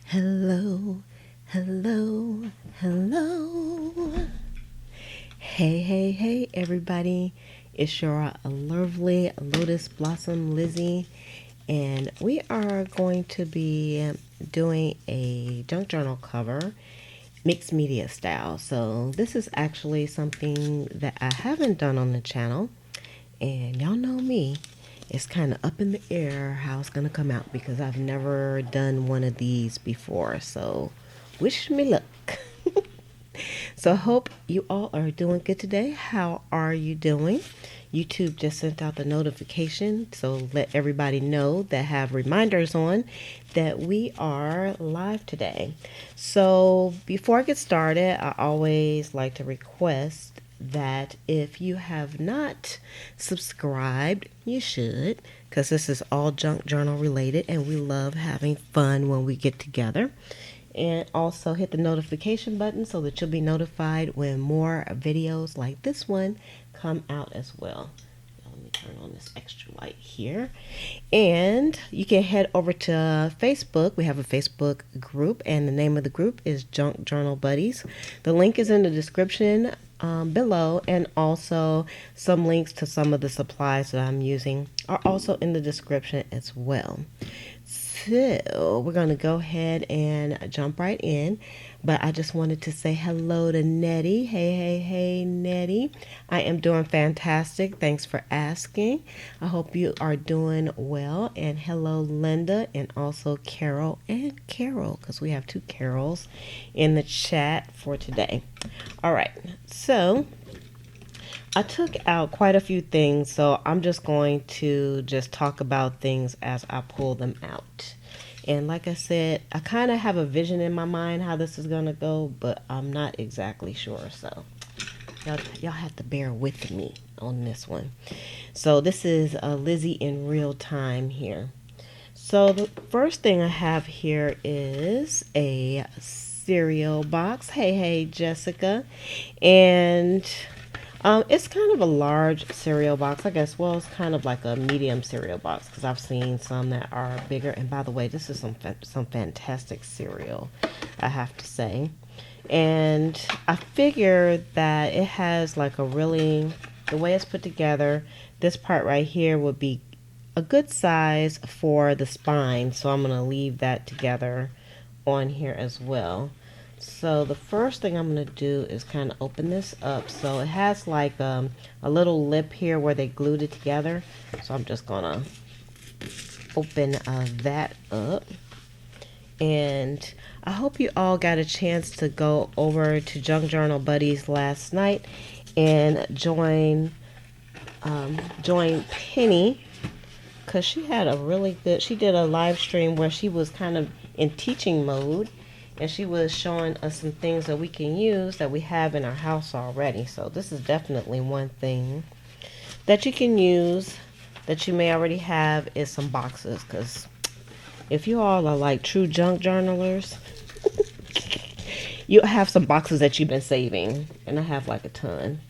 Hello, hello, hello. Hey, hey, hey, everybody. It's your lovely Lotus Blossom Lizzie, and we are going to be doing a junk journal cover, mixed media style. So, this is actually something that I haven't done on the channel, and y'all know me. It's kind of up in the air how it's going to come out because I've never done one of these before. So, wish me luck. So, I hope you all are doing good today. How are you doing? YouTube just sent out the notification, so let everybody know that have reminders on that we are live today. So, before I get started, I always like to request that if you have not subscribed, you should, because this is all junk journal related and we love having fun when we get together. And also hit the notification button so that you'll be notified when more videos like this one come out as well. Let me turn on this extra light here. And you can head over to Facebook. We have a Facebook group, and the name of the group is Junk Journal Buddies. The link is in the description below, and also some links to some of the supplies that I'm using are also in the description as well. So we're going to go ahead and jump right in. But I just wanted to say hello to Nettie. Hey, hey, hey, Nettie. I am doing fantastic. Thanks for asking. I hope you are doing well. And hello, Linda, and also Carol and Carol, because we have two Carols in the chat for today. All right. So I took out quite a few things, so I'm just going to just talk about things as I pull them out. And like I said, I kind of have a vision in my mind how this is going to go, but I'm not exactly sure. So y'all have to bear with me on this one. So this is Lizzie in real time here. So the first thing I have here is a cereal box. Hey, hey, Jessica. And it's kind of a large cereal box, I guess. Well, it's kind of like a medium cereal box because I've seen some that are bigger. And by the way, this is some fantastic cereal, I have to say. And I figured that it has like the way it's put together, this part right here would be a good size for the spine. So I'm going to leave that together on here as well. So the first thing I'm going to do is kind of open this up. So it has like a little lip here where they glued it together. So I'm just going to open that up. And I hope you all got a chance to go over to Junk Journal Buddies last night and join Penny, because she had she did a live stream where she was kind of in teaching mode. And she was showing us some things that we can use that we have in our house already. So this is definitely one thing that you can use that you may already have is some boxes. Because if you all are like true junk journalers, you'll have some boxes that you've been saving. And I have like a ton.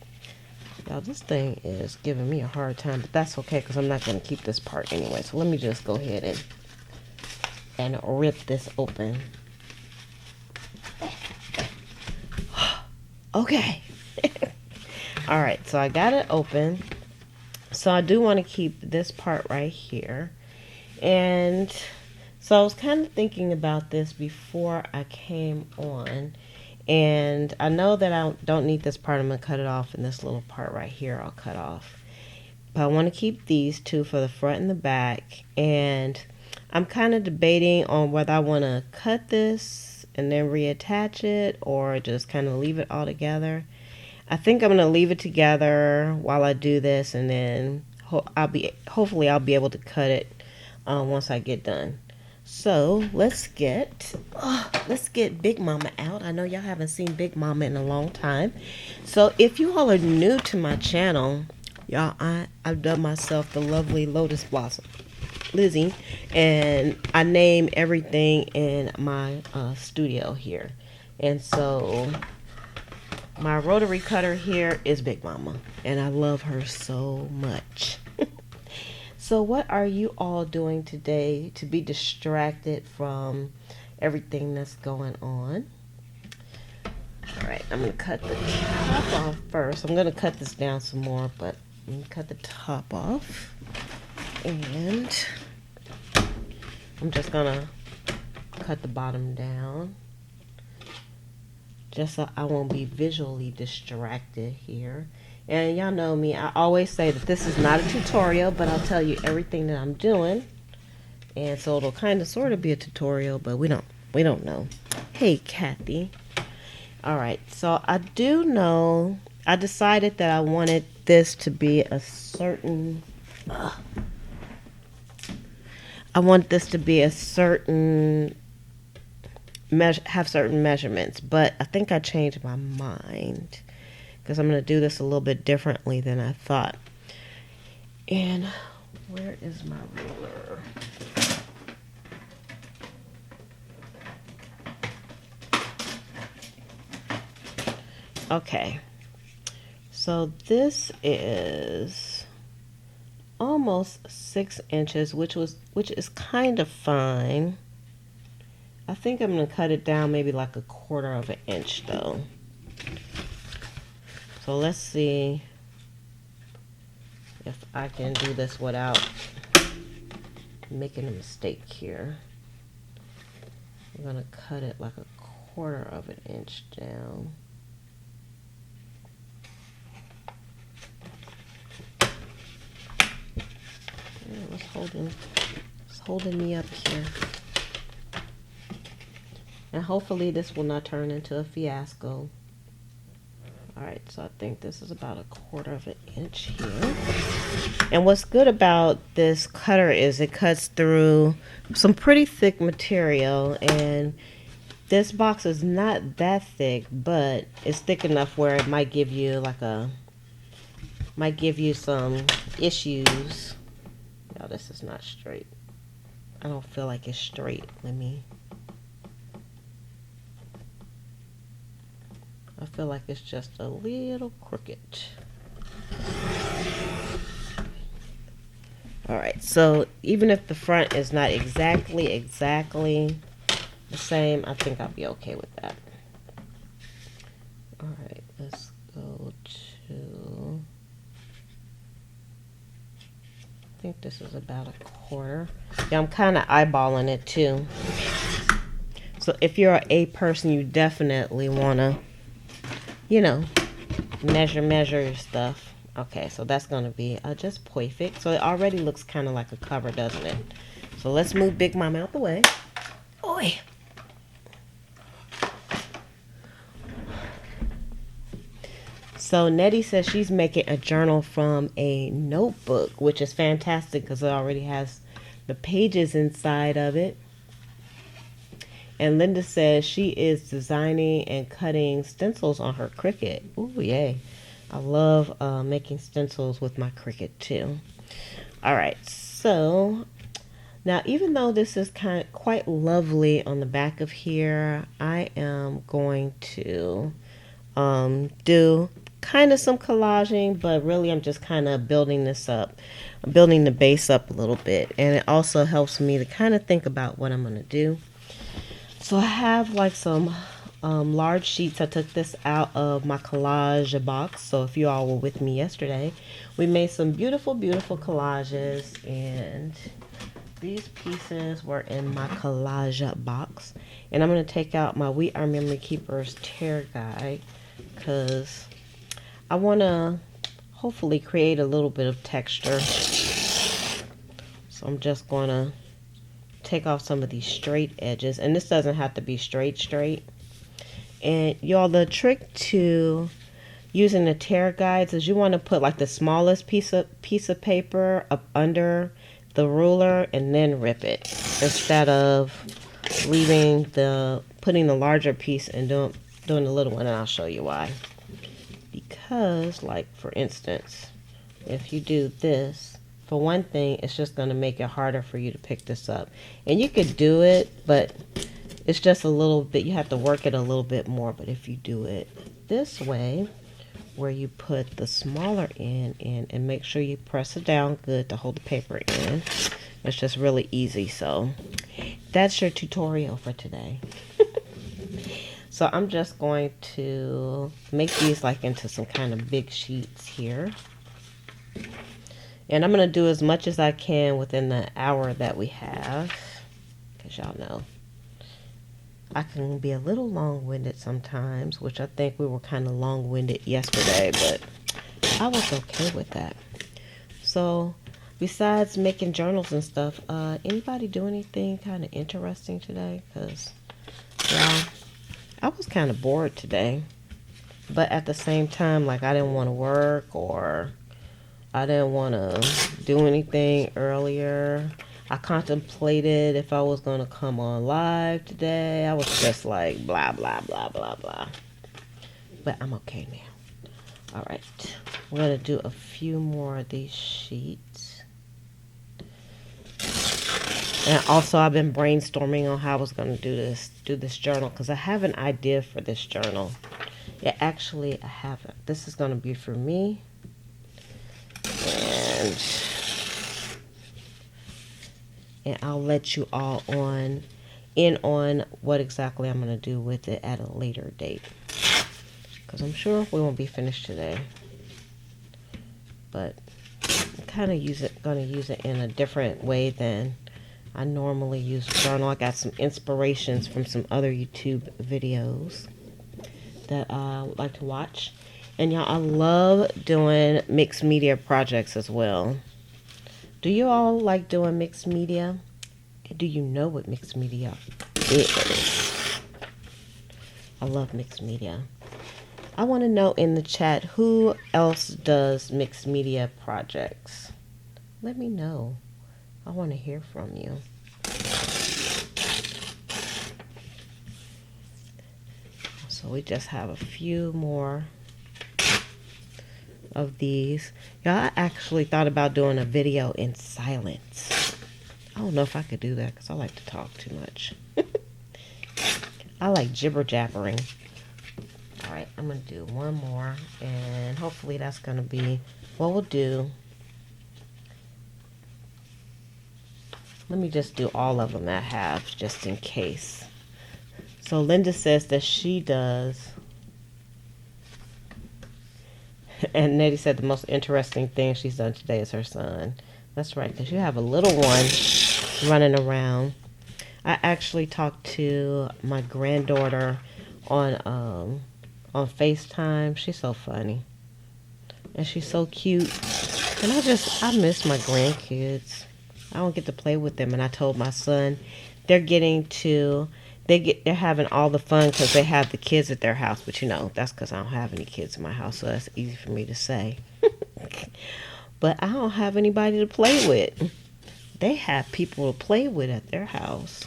Now this thing is giving me a hard time, but that's okay because I'm not going to keep this part anyway. So let me just go ahead and rip this open. Okay. All right, so I got it open. So I do want to keep this part right here. And so I was kind of thinking about this before I came on. And I know that I don't need this part. I'm going to cut it off, and this little part right here I'll cut off. But I want to keep these two for the front and the back. And I'm kind of debating on whether I want to cut this and then reattach it or just kind of leave it all together. I think I'm going to leave it together while I do this, and then hopefully I'll be able to cut it once I get done. So let's get Big Mama out. I know y'all haven't seen Big Mama in a long time. So if you all are new to my channel, y'all, I've dubbed myself the lovely Lotus Blossom Lizzie, and I name everything in my studio here. And so my rotary cutter here is Big Mama, and I love her so much. So what are you all doing today to be distracted from everything that's going on. All right, I'm gonna cut the top off first. I'm gonna cut this down some more, but I'm gonna cut the top off. And I'm just gonna cut the bottom down, just so I won't be visually distracted here. And y'all know me, I always say that this is not a tutorial, but I'll tell you everything that I'm doing. And so it'll kind of sort of be a tutorial, but we don't know. Hey, Kathy. All right, so I do know, I decided that I wanted this to be a certain, I want this to be a certain, have certain measurements, but I think I changed my mind because I'm going to do this a little bit differently than I thought. And where is my ruler? Okay, so this is almost 6 inches, which is kind of fine. I think I'm gonna cut it down maybe like 1/4 of an inch though. So let's see if I can do this without making a mistake here. I'm gonna cut it like 1/4 of an inch down. It's holding me up here. And hopefully this will not turn into a fiasco. Alright, so I think this is about 1/4 of an inch here. And what's good about this cutter is it cuts through some pretty thick material, and this box is not that thick, but it's thick enough where it might give you some issues. No, this is not straight. I don't feel like it's straight. I feel like it's just a little crooked. Alright, so even if the front is not exactly the same, I think I'll be okay with that. Alright, let's go to, I think this is about 1/4. Yeah, I'm kind of eyeballing it too. So if you're an A person, you definitely want to, measure your stuff. Okay, so that's going to be just perfect. So it already looks kind of like a cover, doesn't it? So let's move Big Mom out the way. Oi! So Nettie says she's making a journal from a notebook, which is fantastic because it already has the pages inside of it. And Linda says she is designing and cutting stencils on her Cricut. Ooh, yay. I love making stencils with my Cricut too. Alright, so now even though this is quite lovely on the back of here, I am going to do kind of some collaging, but really I'm just kind of building this up. I'm building the base up a little bit, and it also helps me to kind of think about what I'm going to do. So I have like some large sheets. I took this out of my collage box. So if you all were with me yesterday, we made some beautiful collages, and these pieces were in my collage box. And I'm going to take out my We Are Memory Keepers tear guide because I want to hopefully create a little bit of texture. So I'm just going to take off some of these straight edges, and this doesn't have to be straight. And y'all, the trick to using the tear guides is you want to put like the smallest piece of paper up under the ruler and then rip it, instead of putting the larger piece and doing the little one. And I'll show you why. Because, like, for instance, if you do this, for one thing, it's just going to make it harder for you to pick this up. And you could do it, but it's just a little bit, you have to work it a little bit more. But if you do it this way, where you put the smaller end in and make sure you press it down good to hold the paper in, it's just really easy. So that's your tutorial for today. So I'm just going to make these like into some kind of big sheets here. And I'm going to do as much as I can within the hour that we have. Because y'all know, I can be a little long-winded sometimes, which I think we were kind of long-winded yesterday, but I was okay with that. So besides making journals and stuff, anybody do anything kind of interesting today? Because, yeah, I was kind of bored today. But at the same time, like, I didn't want to work, or I didn't want to do anything earlier. I contemplated if I was going to come on live today. I was just like, blah, blah, blah, blah, blah. But I'm okay now. All right. We're going to do a few more of these sheets. And also, I've been brainstorming on how I was going to do this journal, because I have an idea for this journal. Yeah, actually, I haven't. This is going to be for me. And I'll let you all in on what exactly I'm going to do with it at a later date. Because I'm sure we won't be finished today. But I'm kind of going to use it in a different way than I normally use a journal. I got some inspirations from some other YouTube videos that I would like to watch. And y'all, I love doing mixed media projects as well. Do you all like doing mixed media? Do you know what mixed media is? I love mixed media. I want to know in the chat who else does mixed media projects. Let me know. I want to hear from you. So we just have a few more of these. Y'all, I actually thought about doing a video in silence. I don't know if I could do that because I like to talk too much. I like jibber jabbering. All right, I'm going to do one more, and hopefully that's going to be what we'll do. Let me just do all of them at half just in case. So Linda says that she does. And Nettie said the most interesting thing she's done today is her son. That's right, because you have a little one running around. I actually talked to my granddaughter on FaceTime. She's so funny. And she's so cute. And I miss my grandkids. I don't get to play with them. And I told my son they're having all the fun because they have the kids at their house. But you know, that's because I don't have any kids in my house, so that's easy for me to say. But I don't have anybody to play with. They have people to play with at their house.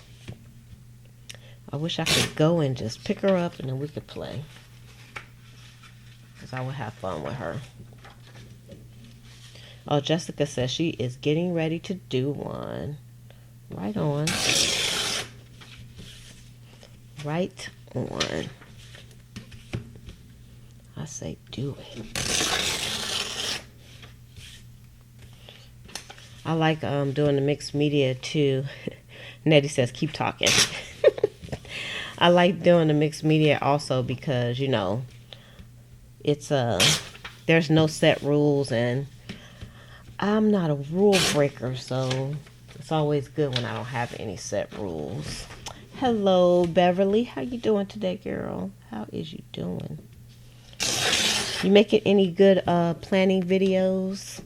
I wish I could go and just pick her up and then we could play. Because I would have fun with her. Oh, Jessica says she is getting ready to do one. Right on. Right on. I say do it. I like doing the mixed media too. Nettie says keep talking. I like doing the mixed media also because, you know, it's there's no set rules, and I'm not a rule breaker, so it's always good when I don't have any set rules. Hello, Beverly. How you doing today, girl? How is you doing? You making any good planning videos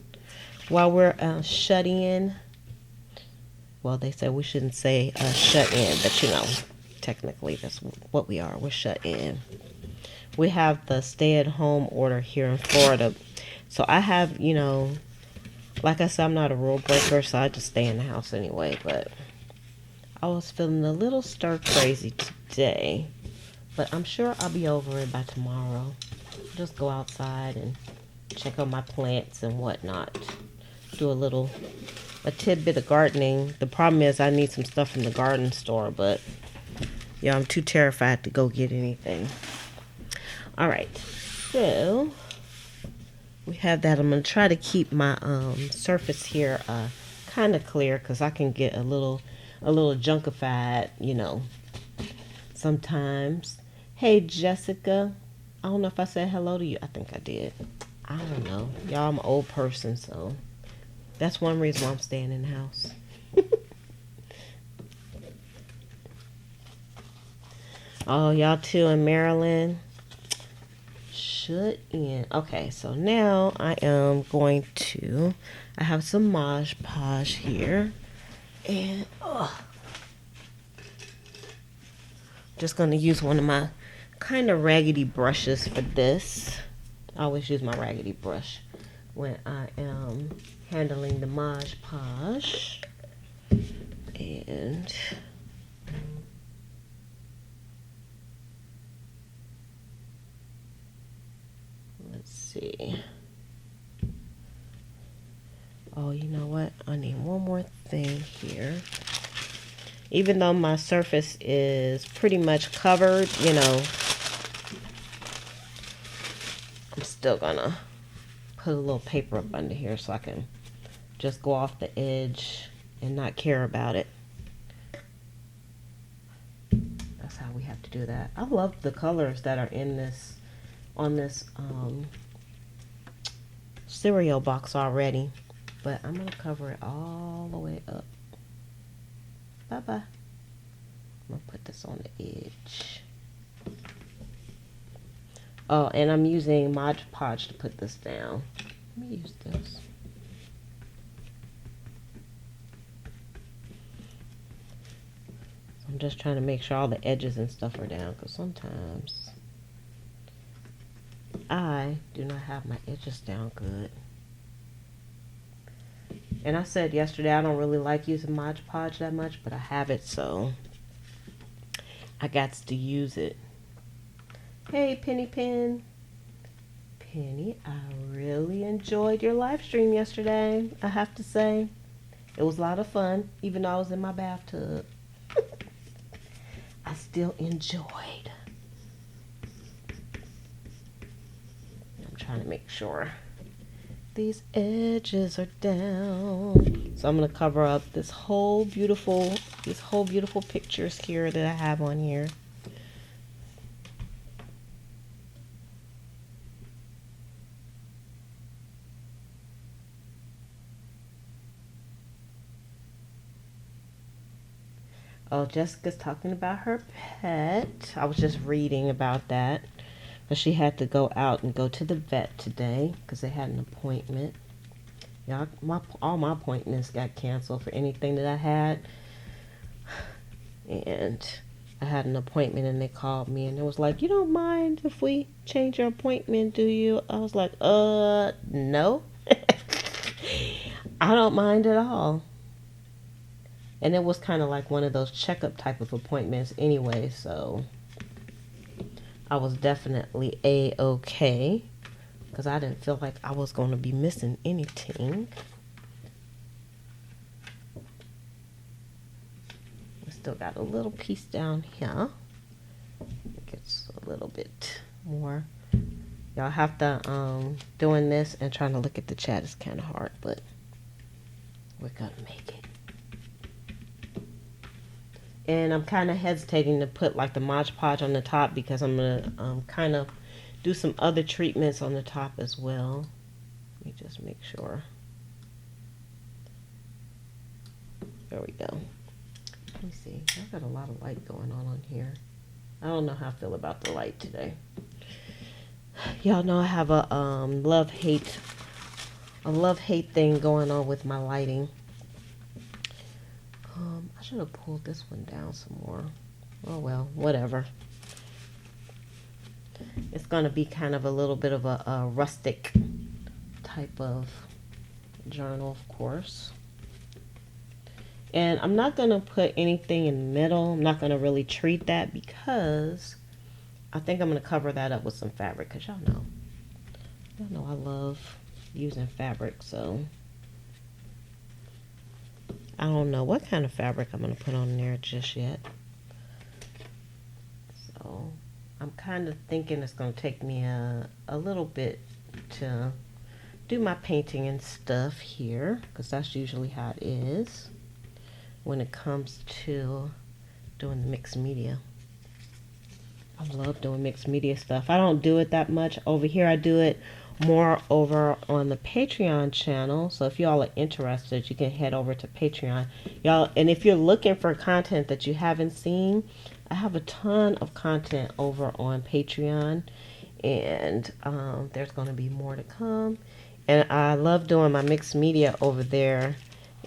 while we're shut in? Well, they said we shouldn't say shut in, but you know, technically that's what we are. We're shut in. We have the stay-at-home order here in Florida. So I have, you know, like I said, I'm not a rule breaker, so I just stay in the house anyway. But I was feeling a little stir-crazy today. But I'm sure I'll be over it by tomorrow. Just go outside and check on my plants and whatnot. Do a tidbit of gardening. The problem is I need some stuff from the garden store, but yeah, I'm too terrified to go get anything. All right, so we have that. I'm going to try to keep my surface here kind of clear because I can get a little a little junkified, you know, sometimes. Hey, Jessica. I don't know if I said hello to you. I think I did. I don't know. Y'all, I'm an old person, so that's one reason why I'm staying in the house. Oh, y'all too in Maryland. Should end. Okay, so now I am going to, I have some Mod Podge here. And, just going to use one of my kind of raggedy brushes for this. I always use my raggedy brush when I am handling the Mod Podge. And let's see. Oh, you know what? I need one more thing here. Even though my surface is pretty much covered, you know, I'm still gonna put a little paper up under here so I can just go off the edge and not care about it. That's how we have to do that. I love the colors that are in this, on this cereal box already, but I'm gonna cover it all the way up. Bye-bye. I'm gonna put this on the edge. Oh, and I'm using Mod Podge to put this down. Let me use this. I'm just trying to make sure all the edges and stuff are down, because sometimes I do not have my edges down good. And I said yesterday I don't really like using Mod Podge that much, but I have it, so I got to use it. Hey, Penny Pen. Penny, I really enjoyed your live stream yesterday, I have to say. It was a lot of fun, even though I was in my bathtub. I still enjoyed. I'm trying to make sure these edges are down. So I'm going to cover up these whole beautiful pictures here that I have on here. Oh, Jessica's talking about her pet. I was just reading about that. But she had to go out and go to the vet today because they had an appointment. Yeah, all my appointments got canceled for anything that I had. And I had an appointment and they called me and it was like, you don't mind if we change your appointment, do you? I was like, no. I don't mind at all. And it was kind of like one of those checkup type of appointments anyway, so I was definitely A-okay because I didn't feel like I was going to be missing anything. We still got a little piece down here. It gets a little bit more. Y'all have to, doing this and trying to look at the chat is kind of hard, but we're going to make it. And I'm kind of hesitating to put like the Mod Podge on the top because I'm going to kind of do some other treatments on the top as well. Let me just make sure. There we go. Let me see. I've got a lot of light going on here. I don't know how I feel about the light today. Y'all know I have a love-hate thing going on with my lighting. I should have pulled this one down some more. Oh well, whatever. It's going to be kind of a little bit of a rustic type of journal, of course. And I'm not going to put anything in the middle. I'm not going to really treat that because I think I'm going to cover that up with some fabric because y'all know I love using fabric, so I don't know what kind of fabric I'm going to put on there just yet. So I'm kind of thinking it's going to take me a little bit to do my painting and stuff here because that's usually how it is. when it comes to doing the mixed media. I love doing mixed media stuff. I don't do it that much over here. I do it more over on the Patreon channel. So if y'all are interested, you can head over to Patreon. Y'all, and if you're looking for content that you haven't seen, I have a ton of content over on Patreon, and there's going to be more to come. And I love doing my mixed media over there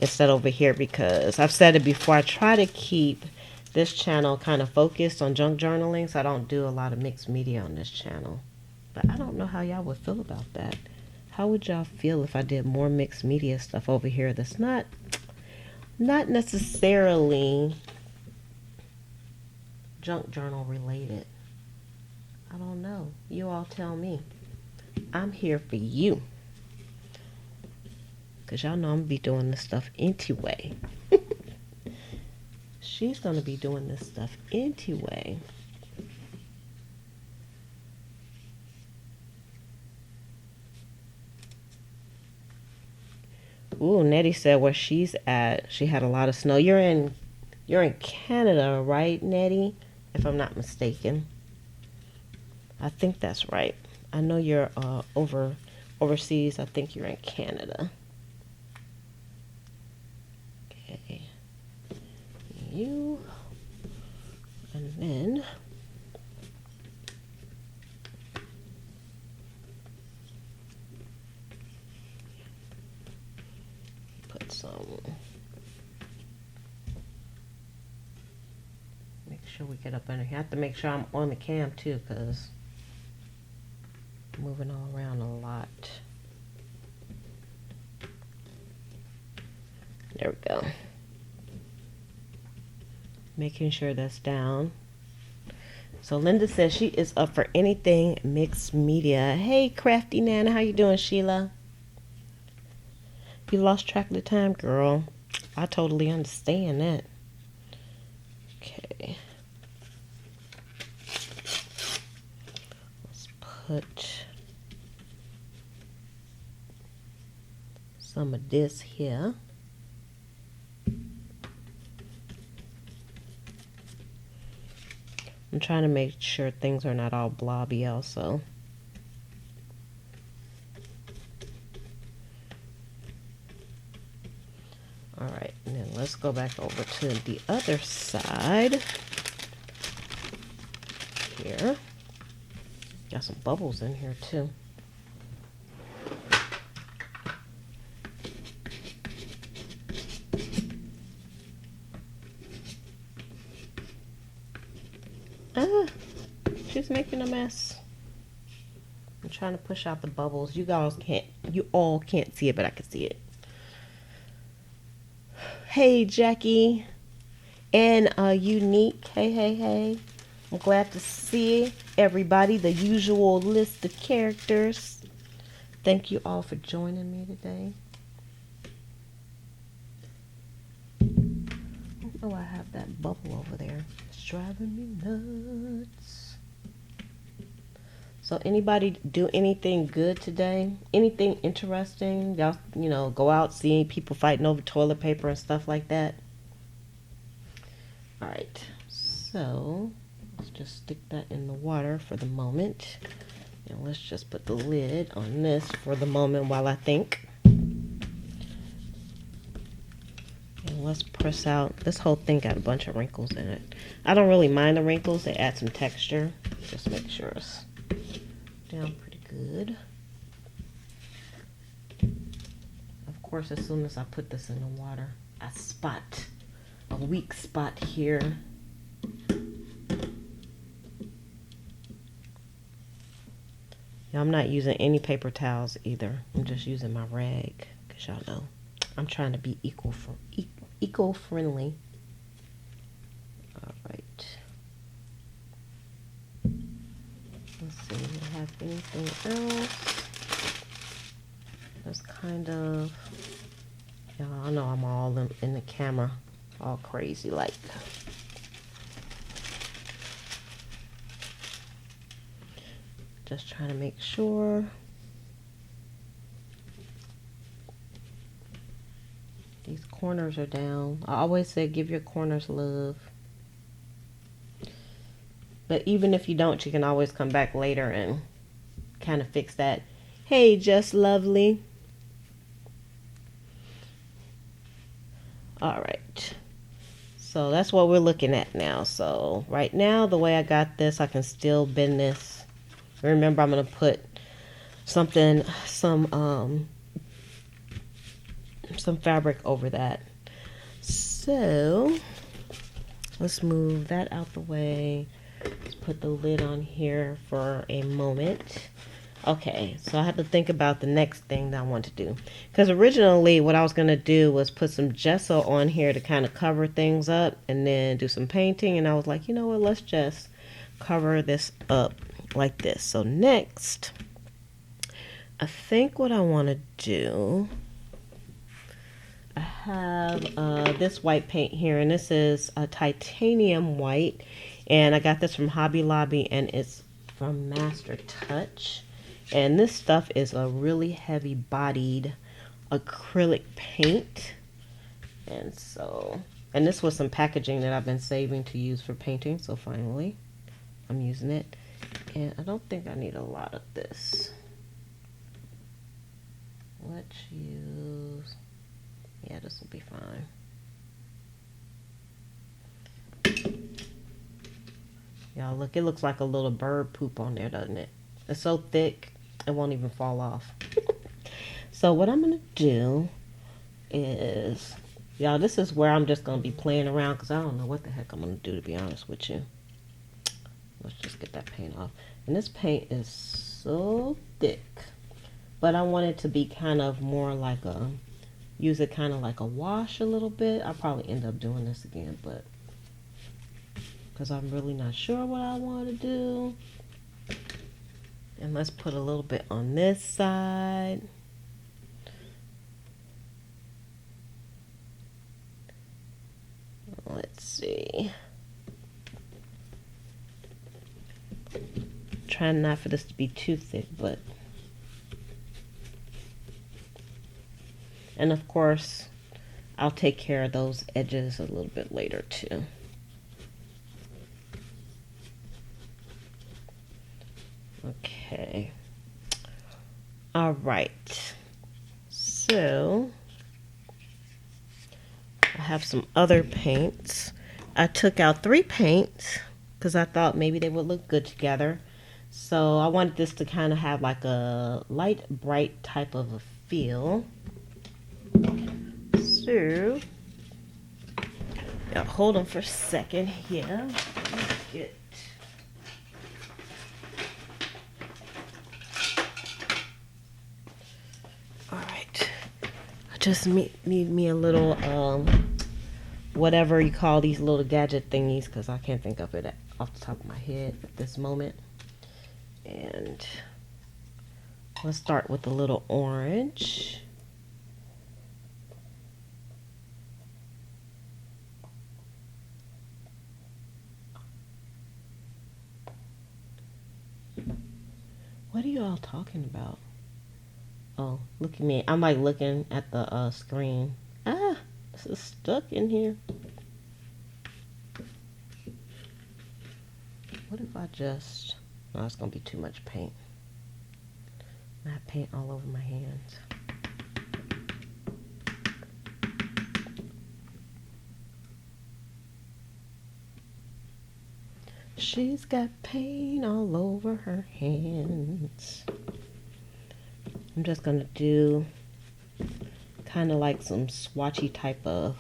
instead over here, because I've said it before, I try to keep this channel kind of focused on junk journaling, so I don't do a lot of mixed media on this channel. But I don't know how y'all would feel about that. How would y'all feel if I did more mixed media stuff over here that's not necessarily junk journal related? I don't know. You all tell me. I'm here for you, because y'all know I'm going to be doing this stuff anyway. She's going to be doing this stuff anyway. Ooh, Nettie said where she's at, she had a lot of snow. You're in Canada, right, Nettie? If I'm not mistaken. I think that's right. I know you're overseas. I think you're in Canada. Okay. You, and then put some, make sure we get up under here. I have to make sure I'm on the cam too, because I'm moving all around a lot. There we go. Making sure that's down. So Linda says she is up for anything mixed media. Hey, Crafty Nana, how you doing, Sheila? You lost track of the time, girl. I totally understand that. Okay. Let's put some of this here. I'm trying to make sure things are not all blobby also. All right, and then let's go back over to the other side here. Got some bubbles in here too. She's making a mess. I'm trying to push out the bubbles. You all can't see it, but I can see it. Hey, Jackie and Unique. Hey. I'm glad to see everybody, the usual list of characters. Thank you all for joining me today. Oh, I have that bubble over there. It's driving me nuts. So anybody do anything good today? Anything interesting? Y'all, go out seeing people fighting over toilet paper and stuff like that? All right. So let's just stick that in the water for the moment. And let's just put the lid on this for the moment while I think. And let's press out. This whole thing got a bunch of wrinkles in it. I don't really mind the wrinkles. They add some texture. Just make sure it's down pretty good. Of course, as soon as I put this in the water, I spot a weak spot here. Now, I'm not using any paper towels either. I'm just using my rag, because y'all know I'm trying to be eco-friendly. All right. Let's see, do I have anything else? That's kind of, y'all, I know I'm all in the camera, all crazy like. Just trying to make sure these corners are down. I always say give your corners love. But even if you don't, you can always come back later and kind of fix that. Hey, Just Lovely. All right. So that's what we're looking at now. So right now, the way I got this, I can still bend this. Remember, I'm going to put some fabric over that. So let's move that out the way. Let's put the lid on here for a moment. Okay, so I have to think about the next thing that I want to do. Because originally what I was going to do was put some gesso on here to kind of cover things up and then do some painting. And I was like, you know what, let's just cover this up like this. So next, I think what I want to do, I have this white paint here, and this is a titanium white. And I got this from Hobby Lobby, and it's from Master Touch. And this stuff is a really heavy bodied acrylic paint. And this was some packaging that I've been saving to use for painting. So finally, I'm using it. And I don't think I need a lot of this. Let's use, yeah, this will be fine. Y'all look, it looks like a little bird poop on there, doesn't it? It's so thick, it won't even fall off. So what I'm going to do is, y'all, this is where I'm just going to be playing around because I don't know what the heck I'm going to do, to be honest with you. Let's just get that paint off. And this paint is so thick, but I want it to be kind of more like a, use it kind of like a wash a little bit. I'll probably end up doing this again, but because I'm really not sure what I want to do. And let's put a little bit on this side. Let's see. Trying not for this to be too thick, but. And of course, I'll take care of those edges a little bit later too. Okay. All right. So I have some other paints. I took out 3 paints because I thought maybe they would look good together. So I wanted this to kind of have like a light, bright type of a feel. So, yeah, hold on for a second here. Let's get. Alright, I just need me a little, whatever you call these little gadget thingies, because I can't think of it off the top of my head at this moment. And let's start with a little orange. What are you all talking about? Oh, look at me. I'm like looking at the screen. Ah, this is stuck in here. What if I just... No, it's going to be too much paint. I have paint all over my hands. She's got paint all over her hands. I'm just going to do kind of like some swatchy type of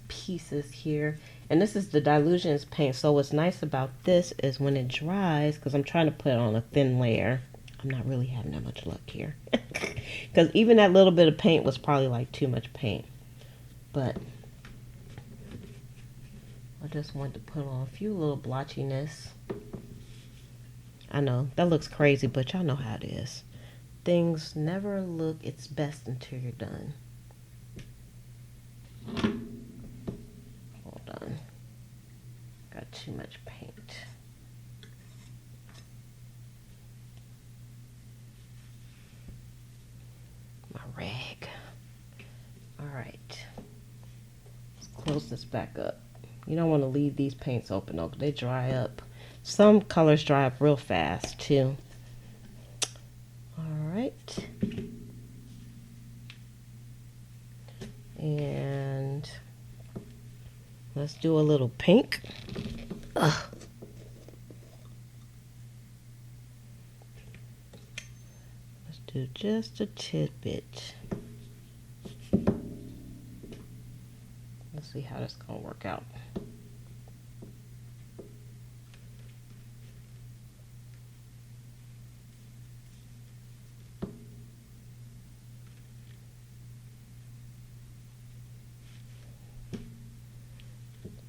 pieces here. And this is the Dilutions paint. So what's nice about this is when it dries, because I'm trying to put it on a thin layer. I'm not really having that much luck here. Because even that little bit of paint was probably like too much paint. But I just wanted to put on a few little blotchiness. I know, that looks crazy, but y'all know how it is. Things never look its best until you're done. Hold on. Got too much paint. My right. Let's close this back up. You don't want to leave these paints open though, they dry up. Some colors dry up real fast too. All right. And let's do a little pink. Ugh. Let's do just a tidbit. Let's see how this is going to work out.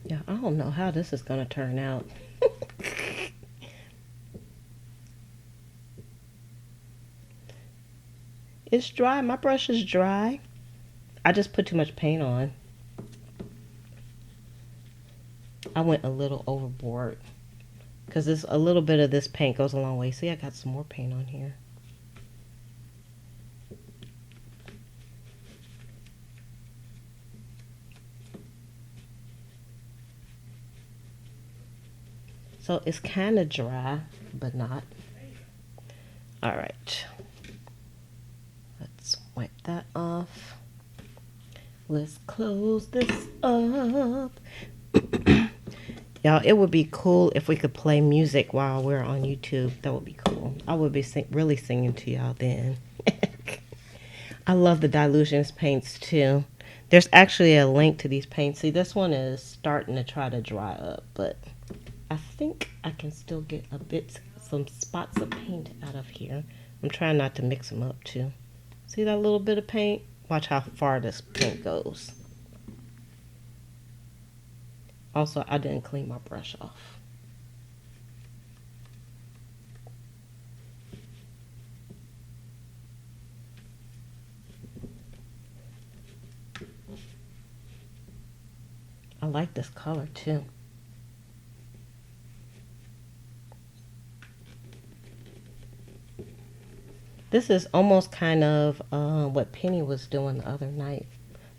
Yeah, I don't know how this is going to turn out. It's dry. My brush is dry. I just put too much paint on. I went a little overboard because this a little bit of this paint goes a long way. See, I got some more paint on here. So it's kind of dry, but not. All right. Let's wipe that off. Let's close this up. Y'all, it would be cool if we could play music while we're on YouTube. That would be cool. I would be really singing to y'all then. I love the Dilutions paints too. There's actually a link to these paints. See, this one is starting to try to dry up, but I think I can still get some spots of paint out of here. I'm trying not to mix them up too. See that little bit of paint? Watch how far this paint goes. Also, I didn't clean my brush off. I like this color too. This is almost kind of what Penny was doing the other night,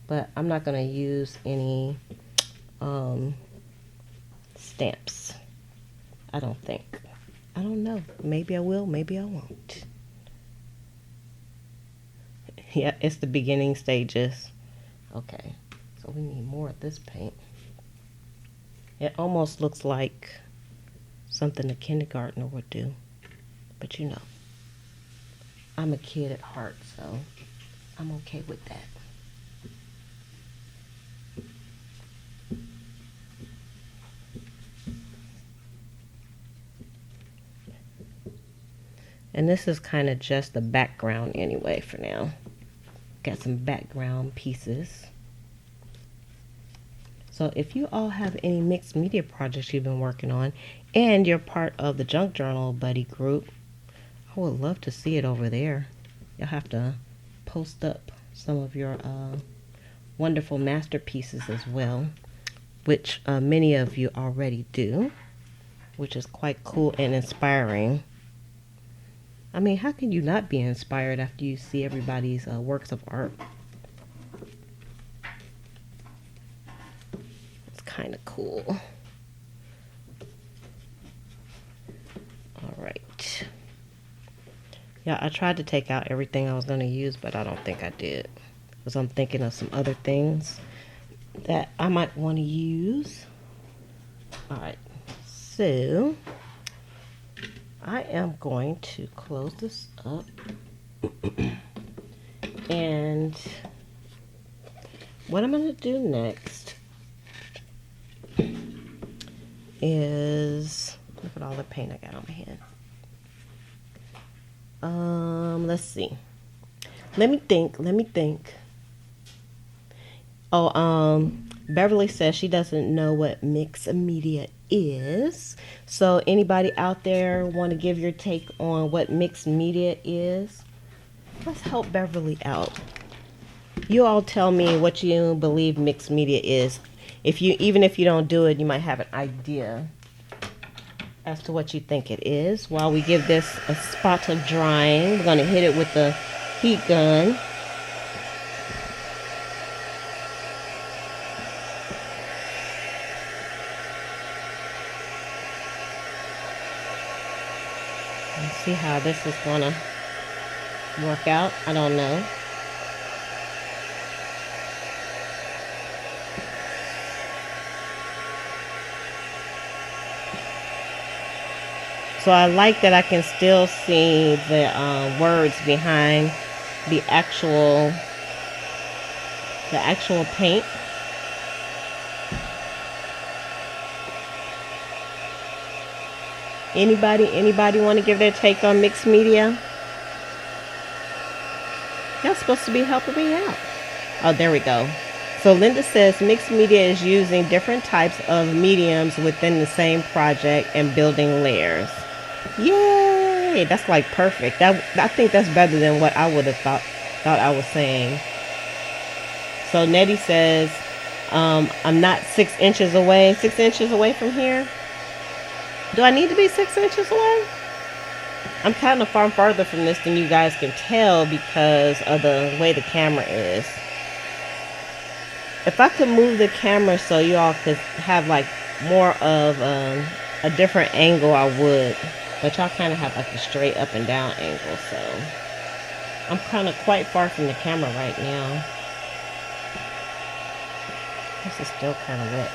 but I'm not going to use any stamps. I don't think. I don't know. Maybe I will, maybe I won't. Yeah, it's the beginning stages. Okay, so we need more of this paint. It almost looks like something a kindergartner would do, but you know. I'm a kid at heart, so I'm okay with that. And this is kind of just the background anyway for now. Got some background pieces. So if you all have any mixed media projects you've been working on and you're part of the Junk Journal Buddy group, I would love to see it over there. You'll have to post up some of your wonderful masterpieces as well, which many of you already do, which is quite cool and inspiring. I mean, how can you not be inspired after you see everybody's works of art? It's kind of cool. All right. Yeah, I tried to take out everything I was going to use, but I don't think I did. Because I'm thinking of some other things that I might want to use. Alright, so I am going to close this up. And what I'm going to do next is, look at all the paint I got on my hand. Let's see. Let me think. Oh, Beverly says she doesn't know what mixed media is. So anybody out there want to give your take on what mixed media is? Let's help Beverly out. You all tell me what you believe mixed media is. Even if you don't do it, you might have an idea as to what you think it is. While we give this a spot of drying, we're going to hit it with the heat gun. see how this is gonna work out. I don't know. So I like that I can still see the words behind the actual paint. Anybody want to give their take on mixed media? Y'all supposed to be helping me out. Oh, there we go. So Linda says mixed media is using different types of mediums within the same project and building layers. Yay! That's like perfect. I think that's better than what I would have thought I was saying. So Nettie says, I'm not 6 inches away. 6 inches away from here? Do I need to be 6 inches away? I'm kind of far farther from this than you guys can tell because of the way the camera is. If I could move the camera so you all could have like more of a different angle, I would. But y'all kind of have like a straight up and down angle, so I'm kind of quite far from the camera right now. This is still kind of wet.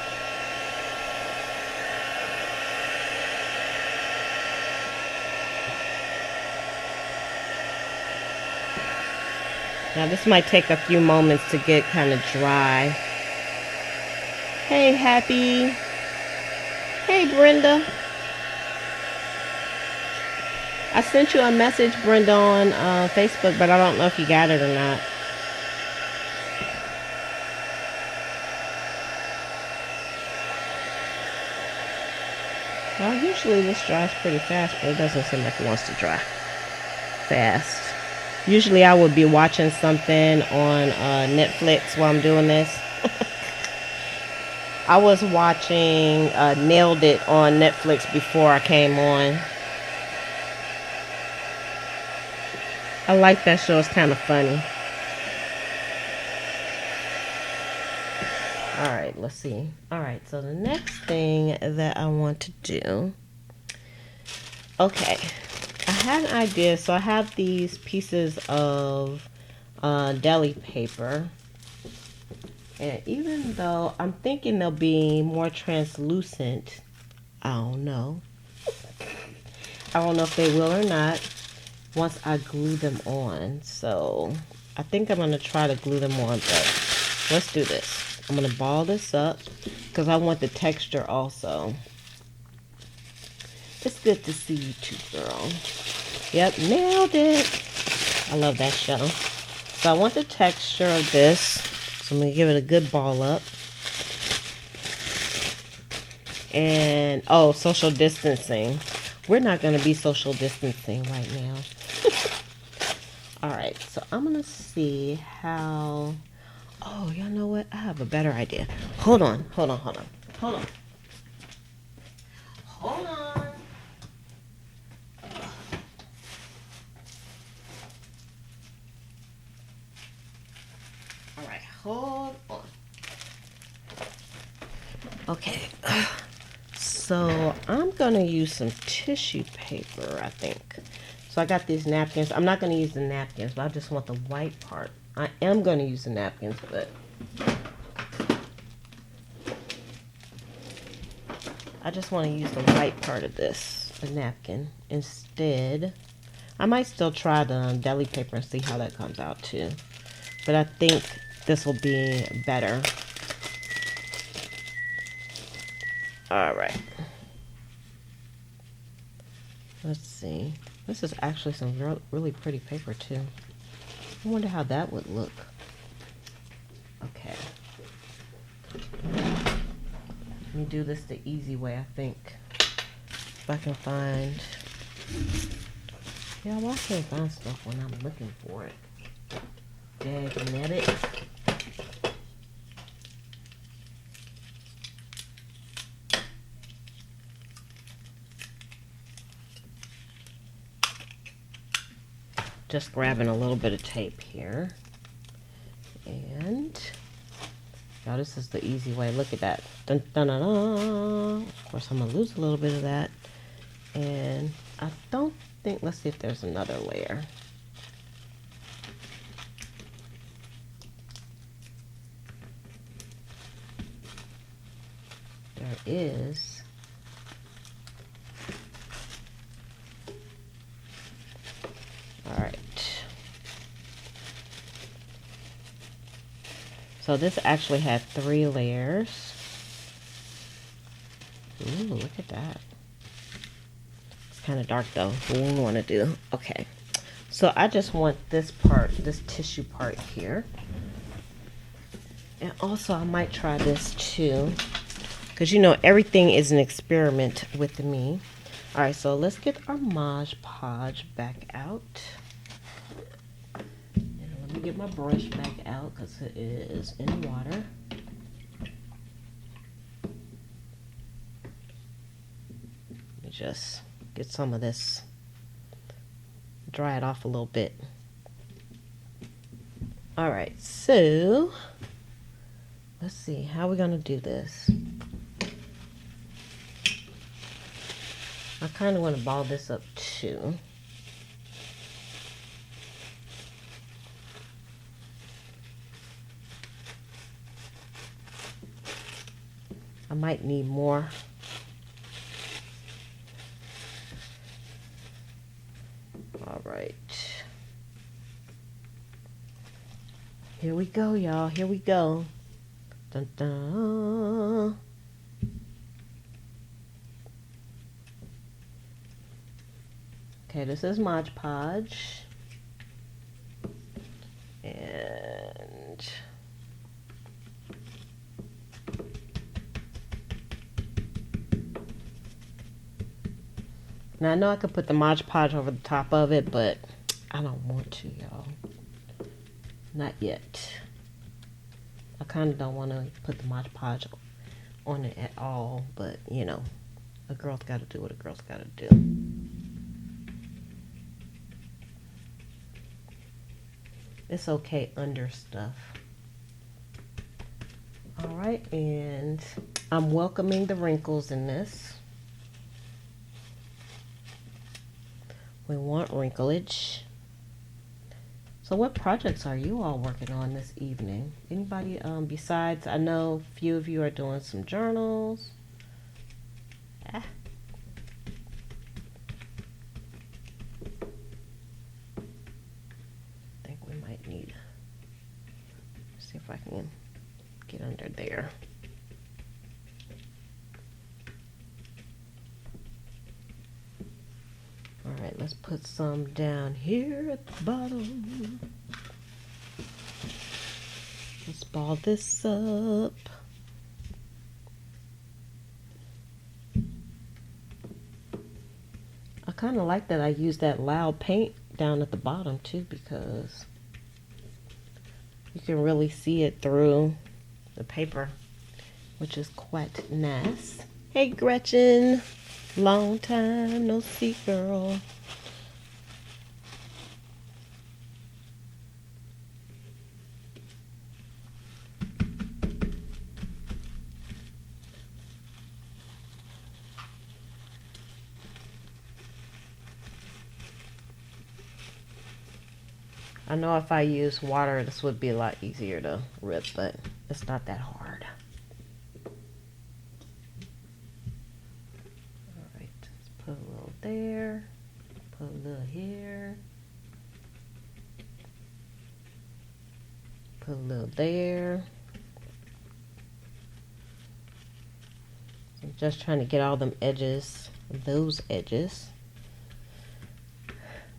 Now this might take a few moments to get kind of dry. Hey, Happy. Hey, Brenda. I sent you a message, Brenda, on Facebook, but I don't know if you got it or not. Well, usually this dries pretty fast, but it doesn't seem like it wants to dry fast. Usually I would be watching something on Netflix while I'm doing this. I was watching Nailed It on Netflix before I came on. I like that show. It's kind of funny. Alright, let's see. Alright, so the next thing that I want to do. Okay. I had an idea. So I have these pieces of deli paper. And even though I'm thinking they'll be more translucent, I don't know. I don't know if they will or not once I glue them on. So I think I'm going to try to glue them on, but let's do this. I'm going to ball this up because I want the texture also. It's good to see you too, girl. Yep, nailed it. I love that show. So I want the texture of this. So I'm going to give it a good ball up. And, oh, social distancing. We're not going to be social distancing right now. Alright, so I'm going to see how... Oh, y'all know what? I have a better idea. Hold on. Alright, hold on. Okay. So, I'm going to use some tissue paper, I think. So, I got these napkins. I'm not going to use the napkins, but I just want the white part. I am going to use the napkins, but I just want to use the white part of this, the napkin, instead. I might still try the deli paper and see how that comes out too. But I think this will be better. Alright. Let's see. This is actually some really pretty paper too. I wonder how that would look. Okay. Let me do this the easy way, I think. If I can find... Yeah, well, I can't find stuff when I'm looking for it. Daggone it. Just grabbing a little bit of tape here. And now this is the easy way. Look at that. Dun, dun, dun, dun. Of course, I'm going to lose a little bit of that. And I don't think, let's see if there's another layer. There is. All right. So this actually had 3 layers. Ooh, look at that. It's kind of dark though. What we want to do. Okay. So I just want this part, this tissue part here. And also I might try this too, because you know everything is an experiment with me. All right, so let's get our Mod Podge back out. And let me get my brush back out because it is in water. Let me just get some of this, dry it off a little bit. All right, so let's see, how are we gonna do this? I kind of want to ball this up too. I might need more. All right. Here we go, y'all. Here we go. Dun, dun. Okay, this is Mod Podge. And now I know I could put the Mod Podge over the top of it, but I don't want to, y'all. Not yet. I kind of don't want to put the Mod Podge on it at all, but you know, a girl's got to do what a girl's got to do. It's okay under stuff. All right, and I'm welcoming the wrinkles in this. We want wrinklage. So what projects are you all working on this evening? Anybody besides, I know a few of you are doing some journals. I think we might need, see if I can get under there. All right, let's put some down here at the bottom. Let's ball this up. I kind of like that I use that loud paint down at the bottom too, because you can really see it through the paper, which is quite nice. Hey Gretchen, long time no see, girl. I know if I use water, this would be a lot easier to rip, but it's not that hard. All right, let's put a little there, put a little here, put a little there. I'm just trying to get all them edges, those edges.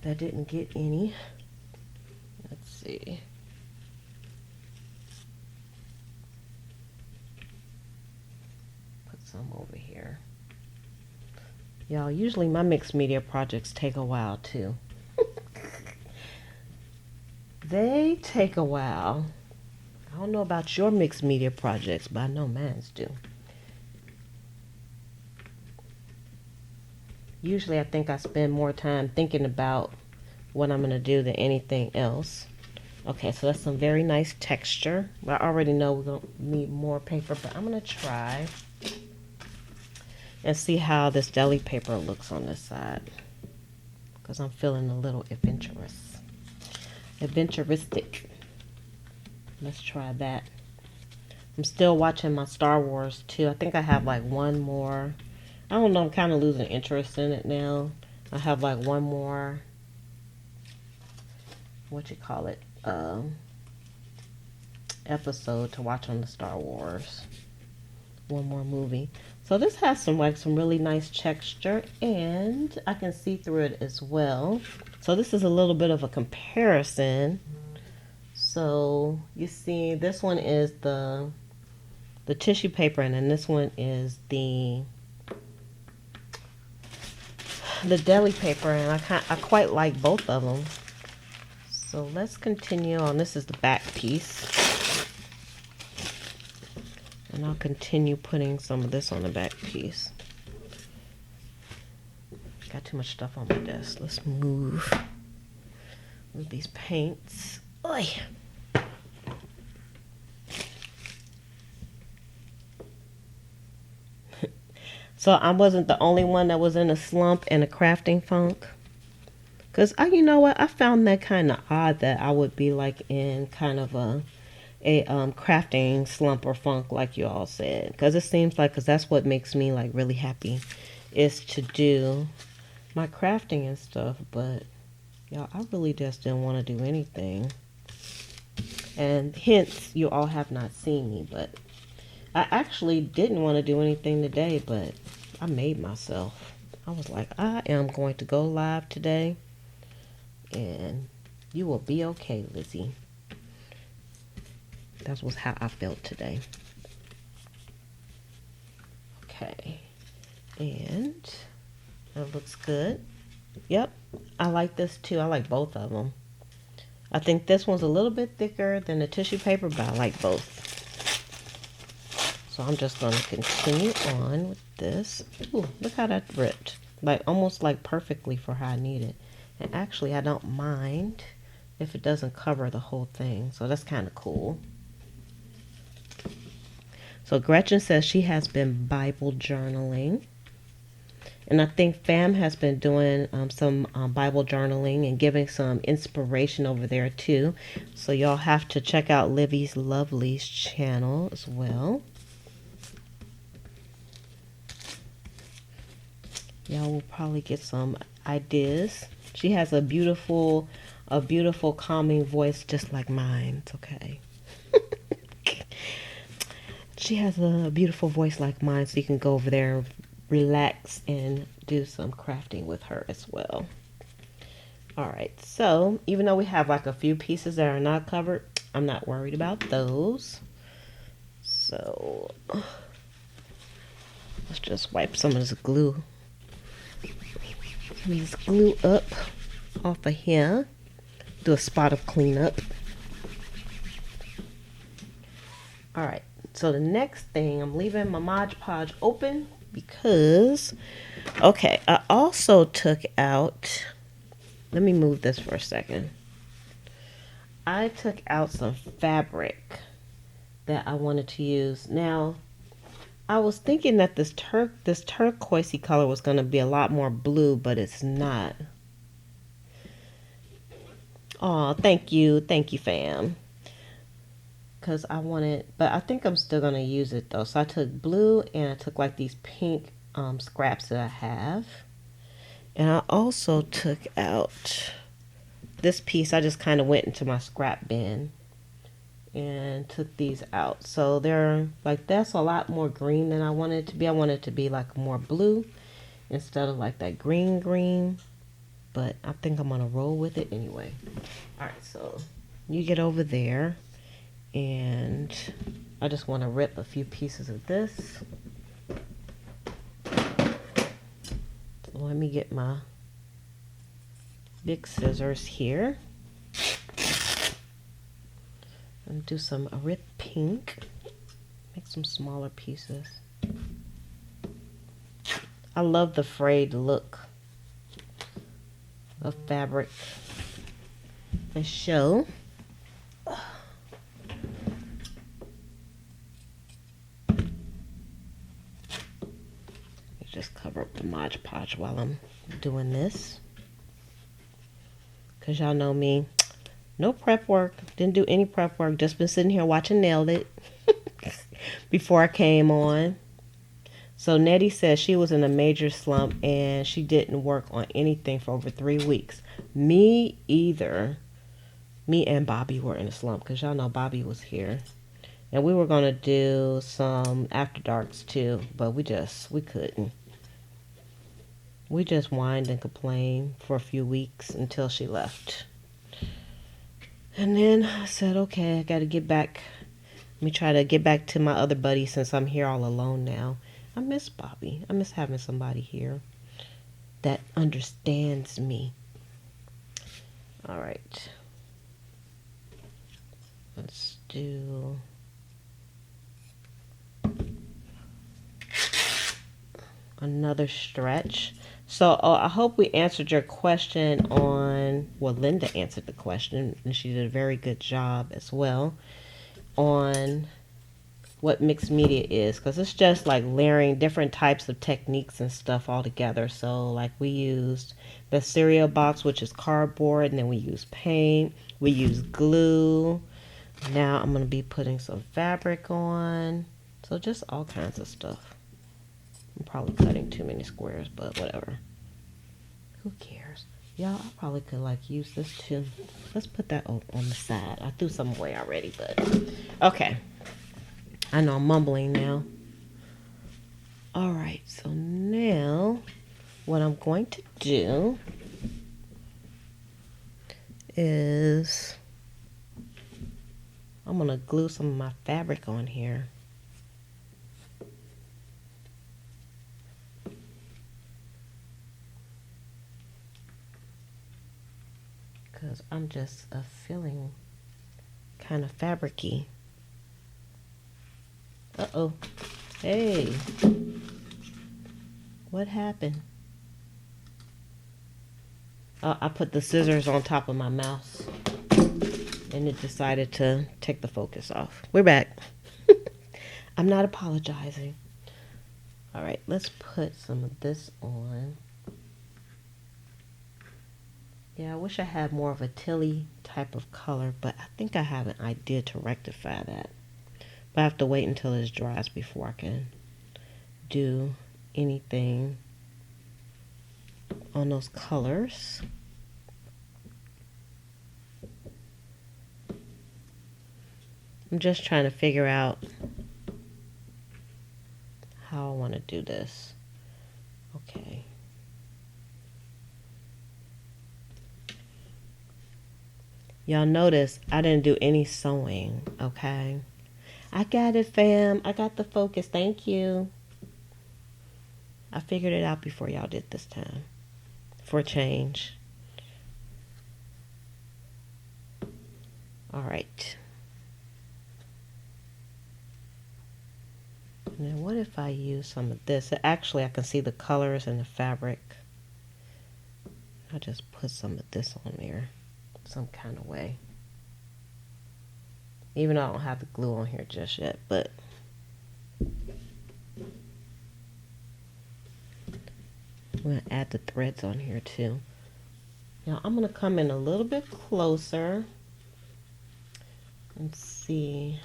That didn't get any. Let's see. Put some over here. Y'all, usually my mixed media projects take a while too. They take a while. I don't know about your mixed media projects, but I know mine's do. Usually I think I spend more time thinking about what I'm going to do than anything else. Okay, so that's some very nice texture. I already know we're going to need more paper, but I'm going to try and see how this deli paper looks on this side. because I'm feeling a little adventurous. Adventuristic. Let's try that. I'm still watching my Star Wars too. I think I have like one more. I don't know, I'm kind of losing interest in it now. I have like one more, what you call it, episode to watch on the Star Wars. One more movie. So this has some really nice texture, and I can see through it as well. So this is a little bit of a comparison. So you see this one is the tissue paper, and then this one is the deli paper, and I quite like both of them. So let's continue on. This is the back piece. And I'll continue putting some of this on the back piece. Got too much stuff on my desk. Let's move these paints. Oy. So I wasn't the only one that was in a slump and a crafting funk. Because you know what? I found that kind of odd that I would be like in kind of a crafting slump or funk, like you all said. Because it seems like, because that's what makes me like really happy, is to do my crafting and stuff. But y'all, I really just didn't want to do anything. And hence, you all have not seen me. But I actually didn't want to do anything today, but I made myself. I was like, I am going to go live today, and you will be okay, Lizzie. That was how I felt today. Okay. And that looks good. Yep. I like this too. I like both of them. I think this one's a little bit thicker than the tissue paper, but I like both. So I'm just going to continue on with this. Ooh, look how that ripped. Like almost like perfectly for how I need it. And actually I don't mind if it doesn't cover the whole thing. So that's kind of cool. So Gretchen says she has been Bible journaling. And I think Fam has been doing some Bible journaling and giving some inspiration over there too. So y'all have to check out Livy's Lovely's channel as well. Y'all will probably get some ideas. She has a beautiful calming voice just like mine. It's okay. She has a beautiful voice like mine, so you can go over there and relax and do some crafting with her as well. Alright, so even though we have like a few pieces that are not covered, I'm not worried about those. So let's just wipe some of this glue. Let me just glue up off of here. Do a spot of cleanup. Alright. So the next thing, I'm leaving my Mod Podge open because, okay, I also took out, let me move this for a second. I took out some fabric that I wanted to use. Now, I was thinking that this turquoisey color was going to be a lot more blue, but it's not. Oh, thank you, fam. Because I wanted, but I think I'm still going to use it though. So I took blue and I took like these pink scraps that I have. And I also took out this piece. I just kind of went into my scrap bin and took these out. So they're like, that's a lot more green than I wanted it to be. I wanted it to be like more blue instead of like that green. But I think I'm going to roll with it anyway. All right, so you get over there. And I just want to rip a few pieces of this. So let me get my big scissors here. And do some rip pink. Make some smaller pieces. I love the frayed look of fabric and show. Just cover up the Mod Podge while I'm doing this. because y'all know me. No prep work. Didn't do any prep work. Just been sitting here watching Nailed It before I came on. So Nettie says she was in a major slump and she didn't work on anything for over 3 weeks. Me either. Me and Bobby were in a slump because y'all know Bobby was here. And we were going to do some After Darks too, but we couldn't. We just whined and complained for a few weeks until she left. And then I said, okay, I got to get back. Let me try to get back to my other buddy since I'm here all alone now. I miss Bobby. I miss having somebody here that understands me. All right. Let's do another stretch. So I hope we answered your question on, well, Linda answered the question, and she did a very good job as well on what mixed media is, because it's just like layering different types of techniques and stuff all together. So like we used the cereal box, which is cardboard, and then we use paint, we use glue. Now I'm going to be putting some fabric on, so just all kinds of stuff. I'm probably cutting too many squares, but whatever. Who cares? Y'all, I probably could like use this too. Let's put that on the side. I threw some away already, but okay. I know I'm mumbling now. All right, so now what I'm going to do is I'm going to glue some of my fabric on here. Because I'm just feeling kind of fabricy. Uh-oh. Hey. What happened? I put the scissors on top of my mouse. And it decided to take the focus off. We're back. I'm not apologizing. All right, let's put some of this on. Yeah, I wish I had more of a tilly type of color, but I think I have an idea to rectify that. But I have to wait until it dries before I can do anything on those colors. I'm just trying to figure out how I want to do this. Okay. Y'all notice I didn't do any sewing, okay? I got it, fam. I got the focus. Thank you. I figured it out before y'all did this time. For a change. All right. And then what if I use some of this? Actually, I can see the colors and the fabric. I'll just put some of this on there some kind of way. Even though I don't have the glue on here just yet, but I'm going to add the threads on here too. Now I'm going to come in a little bit closer and see,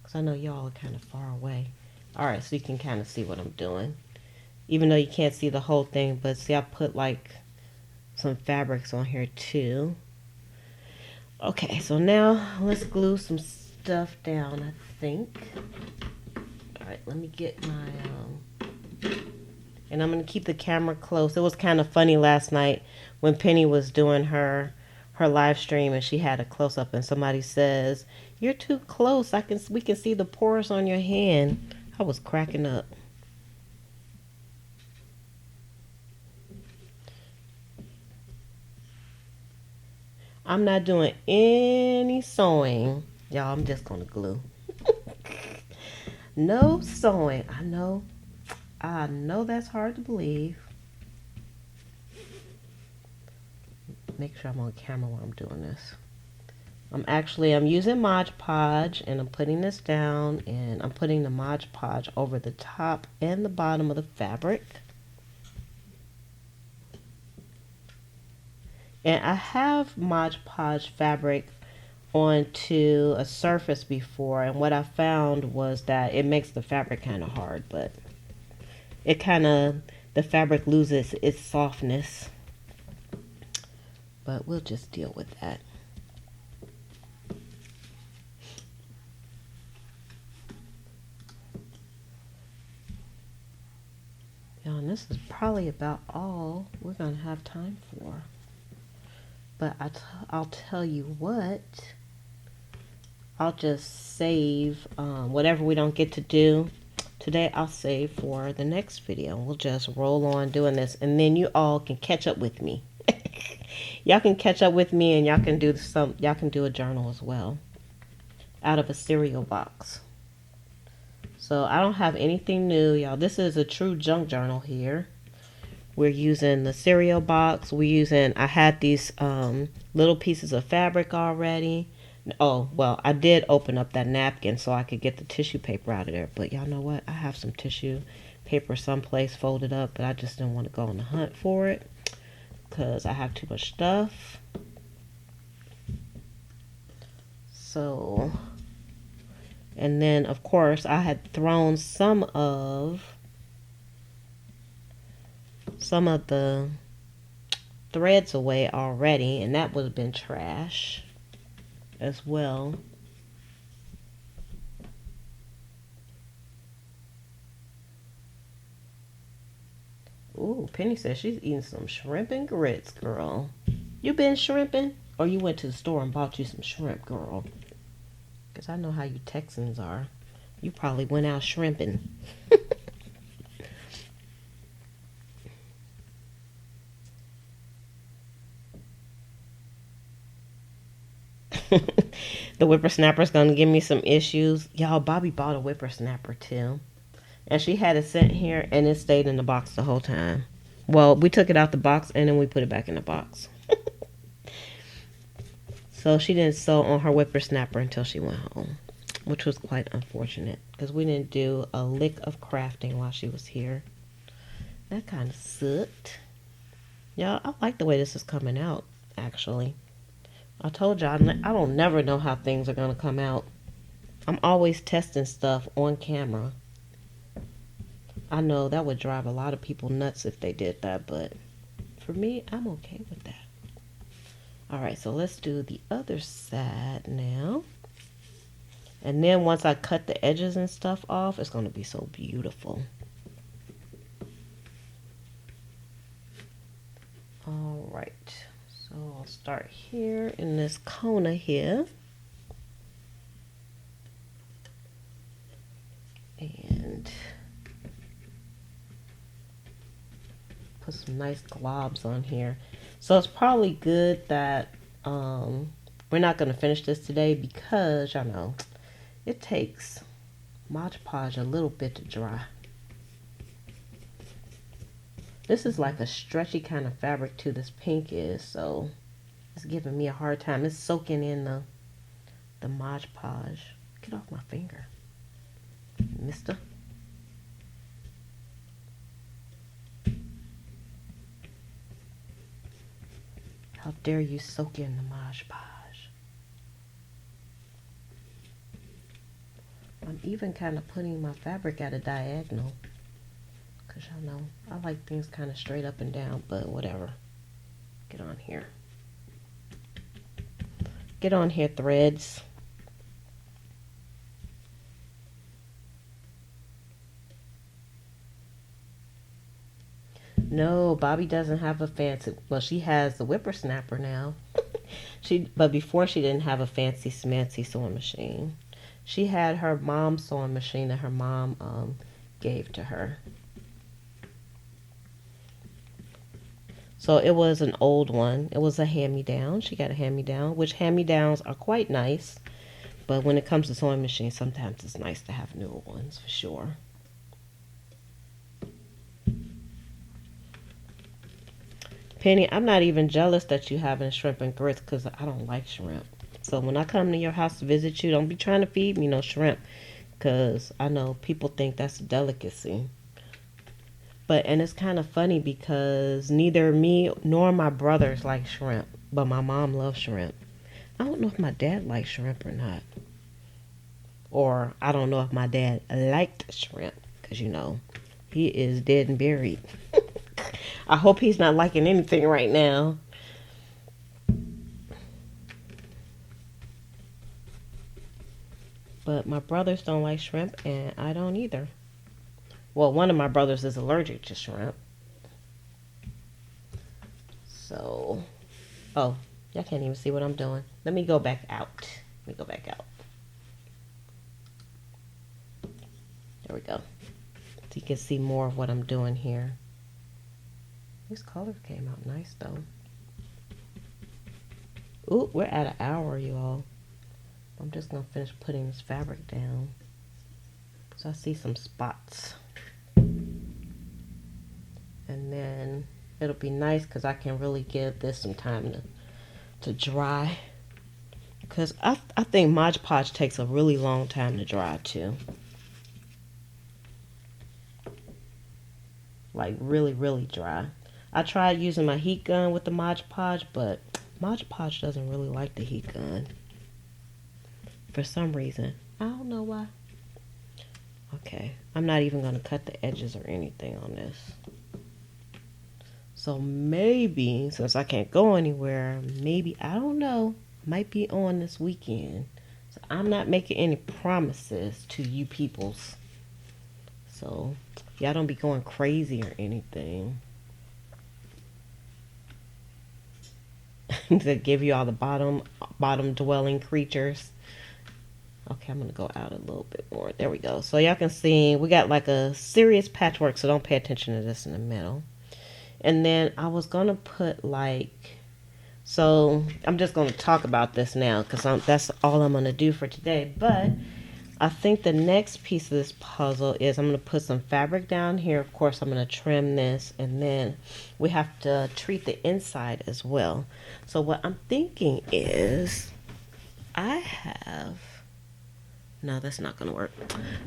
because I know y'all are kind of far away. All right, so you can kind of see what I'm doing. Even though you can't see the whole thing, but see I put like some fabrics on here too. Okay, so now let's glue some stuff down, I think. All right, let me get my, and I'm going to keep the camera close. It was kind of funny last night when Penny was doing her live stream and she had a close-up and somebody says, "You're too close. We can see the pores on your hand." I was cracking up. I'm not doing any sewing. Y'all, I'm just going to glue. No sewing. I know that's hard to believe. Make sure I'm on camera while I'm doing this. I'm using Mod Podge and I'm putting this down and I'm putting the Mod Podge over the top and the bottom of the fabric. And I have Mod Podge fabric onto a surface before, and what I found was that it makes the fabric kind of hard, but it kind of, the fabric loses its softness. But we'll just deal with that. And this is probably about all we're going to have time for. But I'll tell you what, I'll just save whatever we don't get to do today. I'll save for the next video. We'll just roll on doing this, and then you all can catch up with me. Y'all can catch up with me, and y'all can do a journal as well out of a cereal box. So I don't have anything new, y'all. This is a true junk journal here. We're using the cereal box. I had these little pieces of fabric already. Oh, well, I did open up that napkin so I could get the tissue paper out of there. But y'all know what? I have some tissue paper someplace folded up, but I just didn't want to go on the hunt for it because I have too much stuff. So, and then of course I had thrown some of the threads away already, and that would have been trash as well. Ooh, Penny says she's eating some shrimp and grits, girl. You been shrimping? Or you went to the store and bought you some shrimp, girl? Because I know how you Texans are. You probably went out shrimping. The whippersnapper's gonna give me some issues. Y'all, Bobby bought a whippersnapper too. And she had it sent here, and it stayed in the box the whole time. Well, we took it out the box, and then we put it back in the box. So she didn't sew on her whippersnapper until she went home, which was quite unfortunate because we didn't do a lick of crafting while she was here. That kind of sucked. Y'all, I like the way this is coming out, actually. I told y'all, I don't never know how things are going to come out. I'm always testing stuff on camera. I know that would drive a lot of people nuts if they did that, but for me, I'm okay with that. Alright, so let's do the other side now. And then once I cut the edges and stuff off, it's going to be so beautiful. Alright, so I'll start here in this corner here. And put some nice globs on here. So it's probably good that we're not going to finish this today because, y'all know, it takes Mod Podge a little bit to dry. This is like a stretchy kind of fabric too, this pink is, so it's giving me a hard time. It's soaking in the Mod Podge. Get off my finger, mister. How dare you soak in the Mod Podge? I'm even kind of putting my fabric at a diagonal. Because y'all know, I like things kind of straight up and down, but whatever. Get on here. Get on here, threads. No, Bobby doesn't have a fancy, well, she has the whippersnapper now. But before she didn't have a fancy smancy sewing machine. She had her mom's sewing machine that her mom gave to her. So it was an old one. It was a hand-me-down. She got a hand-me-down, which hand-me-downs are quite nice. But when it comes to sewing machines, sometimes it's nice to have newer ones for sure. Penny, I'm not even jealous that you having shrimp and grits because I don't like shrimp. So when I come to your house to visit you, don't be trying to feed me no shrimp because I know people think that's a delicacy. And it's kind of funny because neither me nor my brothers like shrimp, but my mom loves shrimp. I don't know if my dad likes shrimp or not. Or I don't know if my dad liked shrimp, because he is dead and buried. I hope he's not liking anything right now. But my brothers don't like shrimp, and I don't either. Well, one of my brothers is allergic to shrimp. So, oh, y'all can't even see what I'm doing. Let me go back out. There we go. So you can see more of what I'm doing here. This color came out nice, though. Ooh, we're at an hour, you all. I'm just going to finish putting this fabric down. So I see some spots. And then it'll be nice because I can really give this some time to dry. Because I think Mod Podge takes a really long time to dry too. Like really, really dry. I tried using my heat gun with the Mod Podge, but Mod Podge doesn't really like the heat gun. For some reason. I don't know why. Okay. I'm not even going to cut the edges or anything on this. So maybe, since I can't go anywhere, maybe, I don't know, might be on this weekend. So I'm not making any promises to you peoples. So y'all don't be going crazy or anything. To give you all the bottom dwelling creatures. Okay, I'm going to go out a little bit more. There we go. So y'all can see we got like a serious patchwork, so don't pay attention to this in the middle. And then I was going to put so I'm just going to talk about this now because that's all I'm going to do for today. But I think the next piece of this puzzle is I'm going to put some fabric down here. Of course, I'm going to trim this, and then we have to treat the inside as well. So what I'm thinking is no, that's not going to work.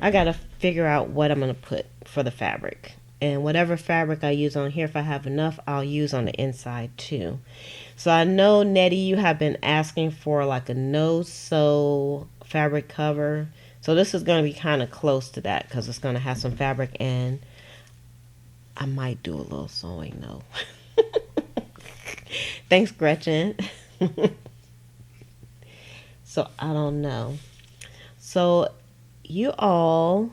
I got to figure out what I'm going to put for the fabric. And whatever fabric I use on here, if I have enough, I'll use on the inside too. So I know, Nettie, you have been asking for like a no-sew fabric cover. So this is going to be kind of close to that because it's going to have some fabric, and I might do a little sewing though. Thanks, Gretchen. So I don't know. So you all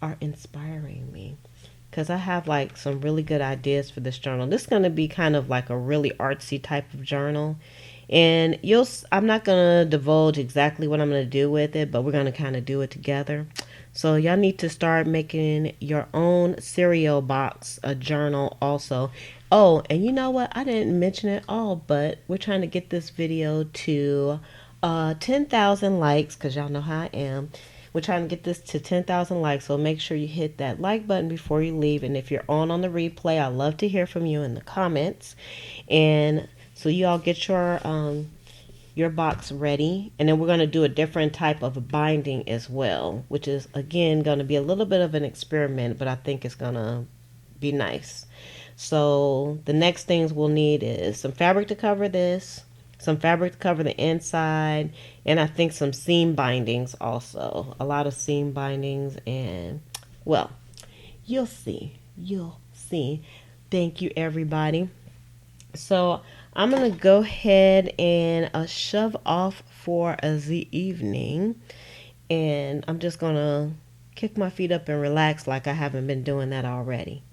are inspiring me because I have like some really good ideas for this journal. This is going to be kind of like a really artsy type of journal, and I'm not going to divulge exactly what I'm going to do with it, but we're going to kind of do it together. So y'all need to start making your own cereal box, a journal also. Oh, and you know what? I didn't mention it all, but we're trying to get this video to 10,000 likes because y'all know how I am. We're trying to get this to 10,000 likes, so make sure you hit that like button before you leave. And if you're on the replay, I love to hear from you in the comments. And so you all get your box ready, and then we're going to do a different type of binding as well, which is again going to be a little bit of an experiment, but I think it's going to be nice. So the next things we'll need is some fabric to cover this, some fabric to cover the inside, and I think some seam bindings also. A lot of seam bindings, and well, you'll see. Thank you, everybody. So I'm going to go ahead and shove off for the evening, and I'm just going to kick my feet up and relax like I haven't been doing that already.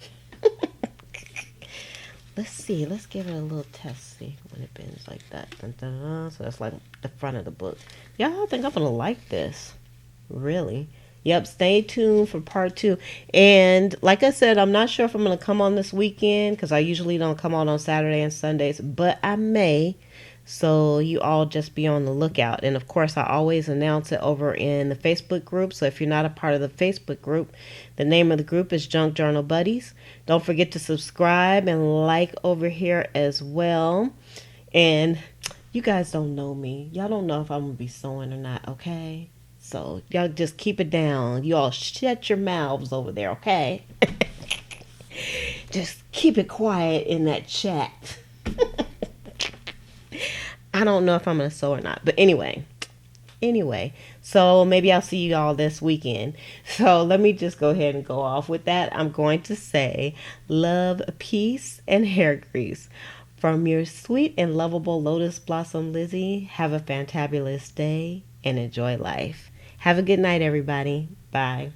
Let's see. Let's give it a little test. See when it bends like that. Dun, dun, dun. So that's like the front of the book. Y'all, I think I'm going to like this. Really. Yep. Stay tuned for part 2. And like I said, I'm not sure if I'm going to come on this weekend because I usually don't come on Saturday and Sundays. But I may. So you all just be on the lookout. And of course, I always announce it over in the Facebook group. So if you're not a part of the Facebook group, the name of the group is Junk Journal Buddies. Don't forget to subscribe and like over here as well. And you guys don't know me. Y'all don't know if I'm going to be sewing or not, okay? So y'all just keep it down. You all shut your mouths over there, okay? Just keep it quiet in that chat. I don't know if I'm gonna sew or not, but anyway, so maybe I'll see you all this weekend. So let me just go ahead and go off with that. I'm going to say love, peace, and hair grease. From your sweet and lovable Lotus Blossom Lizzie, have a fantabulous day and enjoy life. Have a good night, everybody. Bye.